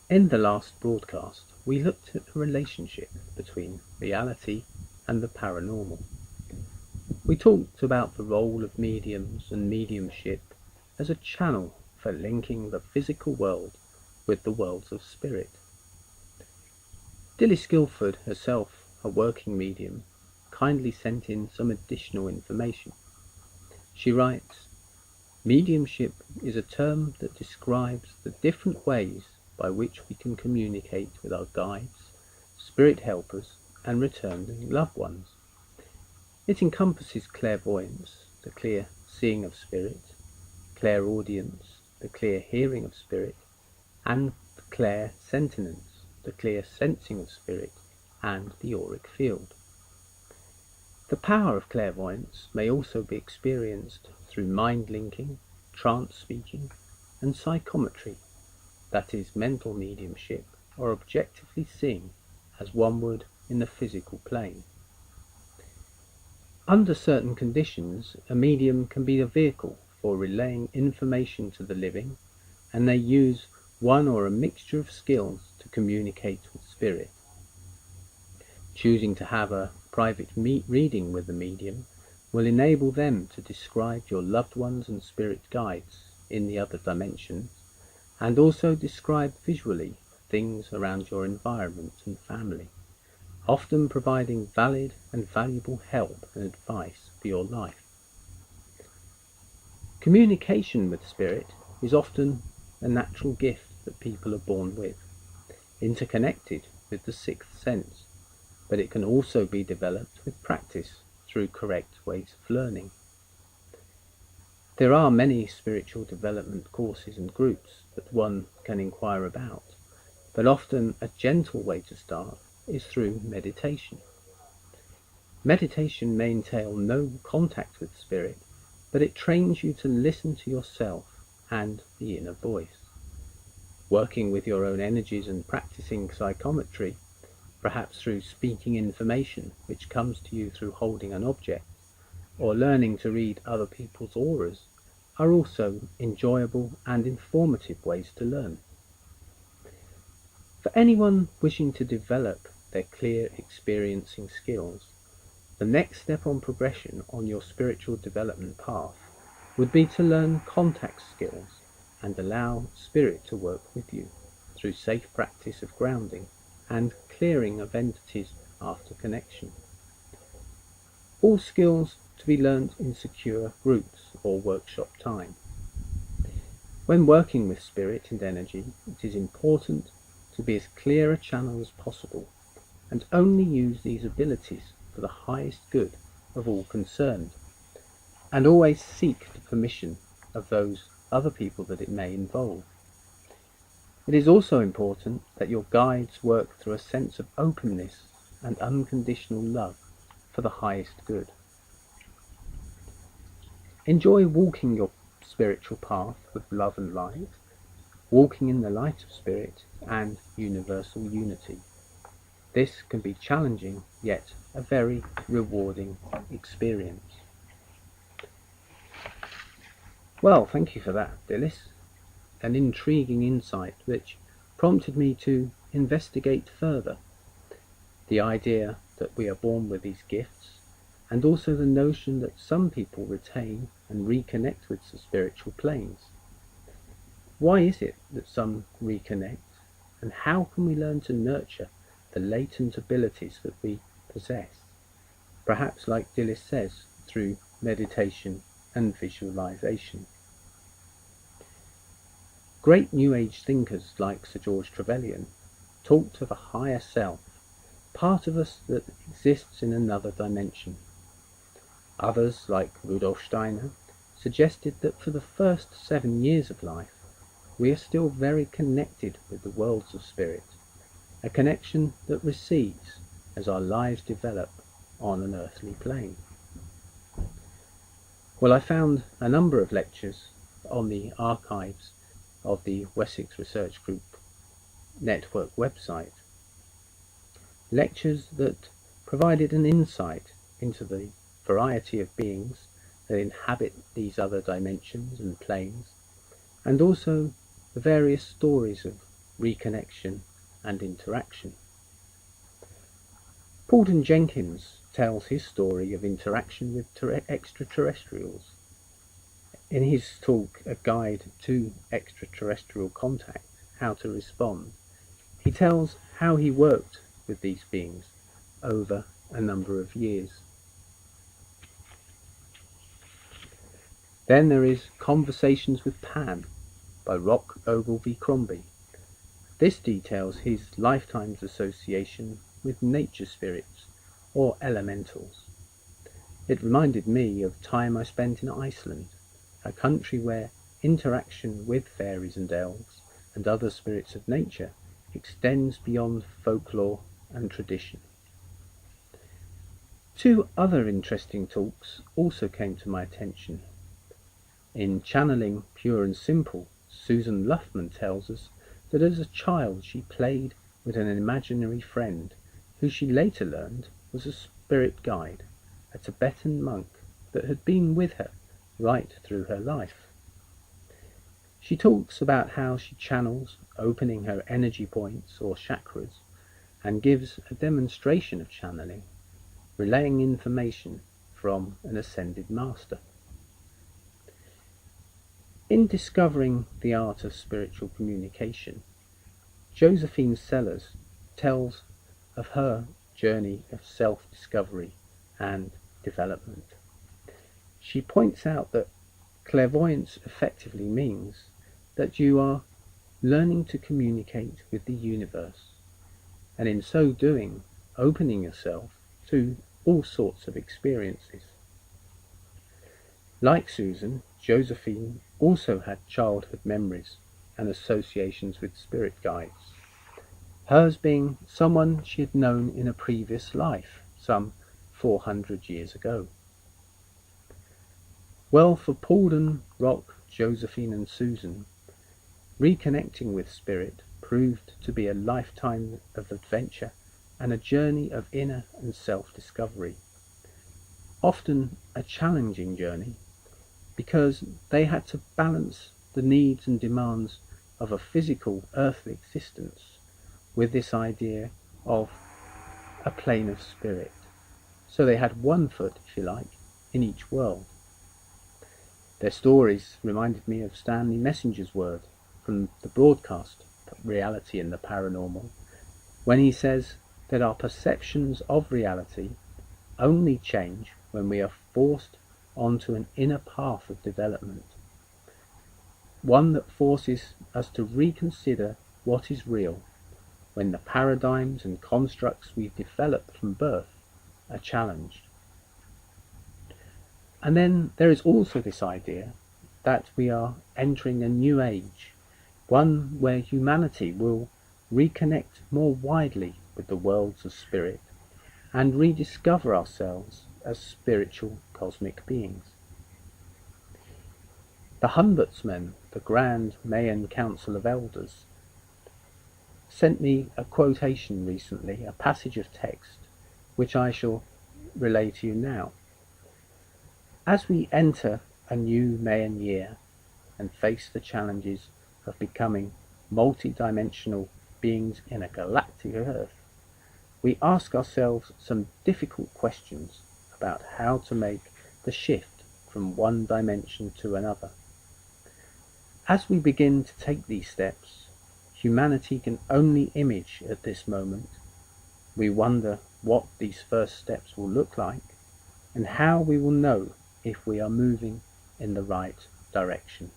In the last broadcast, we looked at the relationship between reality and the paranormal. We talked about the role of mediums and mediumship as a channel for linking the physical world with the worlds of spirit. Dilys Guilford, herself a working medium, kindly sent in some additional information. She writes, "Mediumship is a term that describes the different ways by which we can communicate with our guides, spirit helpers, and returning loved ones. It encompasses clairvoyance, the clear seeing of spirit, clairaudience, the clear hearing of spirit, and clairsentience, the clear sensing of spirit, and the auric field. The power of clairvoyance may also be experienced through mind linking, trance speaking, and psychometry, that is, mental mediumship, or objectively seeing as one would in the physical plane. Under certain conditions, a medium can be a vehicle for relaying information to the living, and they use one or a mixture of skills to communicate with spirit. Choosing to have a private reading with the medium will enable them to describe your loved ones and spirit guides in the other dimensions, and also describe visually things around your environment and family, often providing valid and valuable help and advice for your life. Communication with spirit is often a natural gift that people are born with, interconnected with the sixth sense, but it can also be developed with practice through correct ways of learning. There are many spiritual development courses and groups that one can inquire about, but often a gentle way to start is through meditation. Meditation may entail no contact with spirit, but it trains you to listen to yourself and the inner voice. Working with your own energies and practicing psychometry, perhaps through speaking information which comes to you through holding an object, or learning to read other people's auras, are also enjoyable and informative ways to learn. For anyone wishing to develop their clear experiencing skills, the next step on progression on your spiritual development path would be to learn contact skills and allow spirit to work with you through safe practice of grounding and clearing of entities after connection. All skills to be learnt in secure groups or workshop time. When working with spirit and energy, it is important to be as clear a channel as possible and only use these abilities for the highest good of all concerned, and always seek the permission of those other people that it may involve. It is also important that your guides work through a sense of openness and unconditional love for the highest good. Enjoy walking your spiritual path with love and light, walking in the light of spirit and universal unity. This can be challenging, yet a very rewarding experience. Well, thank you for that, Dilys. An intriguing insight which prompted me to investigate further the idea that we are born with these gifts, and also the notion that some people retain and reconnect with the spiritual planes. Why is it that some reconnect, and how can we learn to nurture the latent abilities that we possess? Perhaps, like Dilys says, through meditation and visualization. Great New Age thinkers like Sir George Trevelyan talked of a higher self, part of us that exists in another dimension. Others, like Rudolf Steiner, suggested that for the first 7 years of life, we are still very connected with the worlds of spirit, a connection that recedes as our lives develop on an earthly plane. Well, I found a number of lectures on the archives of the Wessex Research Group Network website. Lectures that provided an insight into the variety of beings that inhabit these other dimensions and planes, and also the various stories of reconnection, and interaction. Paulden Jenkins tells his story of interaction with extraterrestrials. In his talk, A Guide to Extraterrestrial Contact, How to Respond, he tells how he worked with these beings over a number of years. Then there is Conversations with Pan by Rock Ogilvy Crombie. This details his lifetime's association with nature spirits or elementals. It reminded me of time I spent in Iceland, a country where interaction with fairies and elves and other spirits of nature extends beyond folklore and tradition. Two other interesting talks also came to my attention. In Channeling Pure and Simple, Susan Luffman tells us that as a child she played with an imaginary friend who she later learned was a spirit guide, a Tibetan monk that had been with her right through her life. She talks about how she channels, opening her energy points or chakras, and gives a demonstration of channeling, relaying information from an ascended master. In Discovering the Art of Spiritual Communication, Josephine Sellers tells of her journey of self-discovery and development. She points out that clairvoyance effectively means that you are learning to communicate with the universe, and in so doing, opening yourself to all sorts of experiences. Like Susan, Josephine also had childhood memories and associations with spirit guides, hers being someone she had known in a previous life, some 400 years ago. Well, for Paulden, Rock, Josephine and Susan, reconnecting with spirit proved to be a lifetime of adventure and a journey of inner and self-discovery. Often a challenging journey, because they had to balance the needs and demands of a physical earthly existence with this idea of a plane of spirit. So they had one foot, if you like, in each world. Their stories reminded me of Stanley Messenger's word from the broadcast Reality and the Paranormal, when he says that our perceptions of reality only change when we are forced onto an inner path of development, one that forces us to reconsider what is real when the paradigms and constructs we've developed from birth are challenged. And then there is also this idea that we are entering a new age, one where humanity will reconnect more widely with the worlds of spirit and rediscover ourselves as spiritual cosmic beings. The Ombudsman, the Grand Mayan Council of Elders, sent me a quotation recently, a passage of text, which I shall relay to you now. As we enter a new Mayan year and face the challenges of becoming multi-dimensional beings in a galactic Earth, we ask ourselves some difficult questions about how to make the shift from one dimension to another. As we begin to take these steps, humanity can only image at this moment. We wonder what these first steps will look like and how we will know if we are moving in the right direction.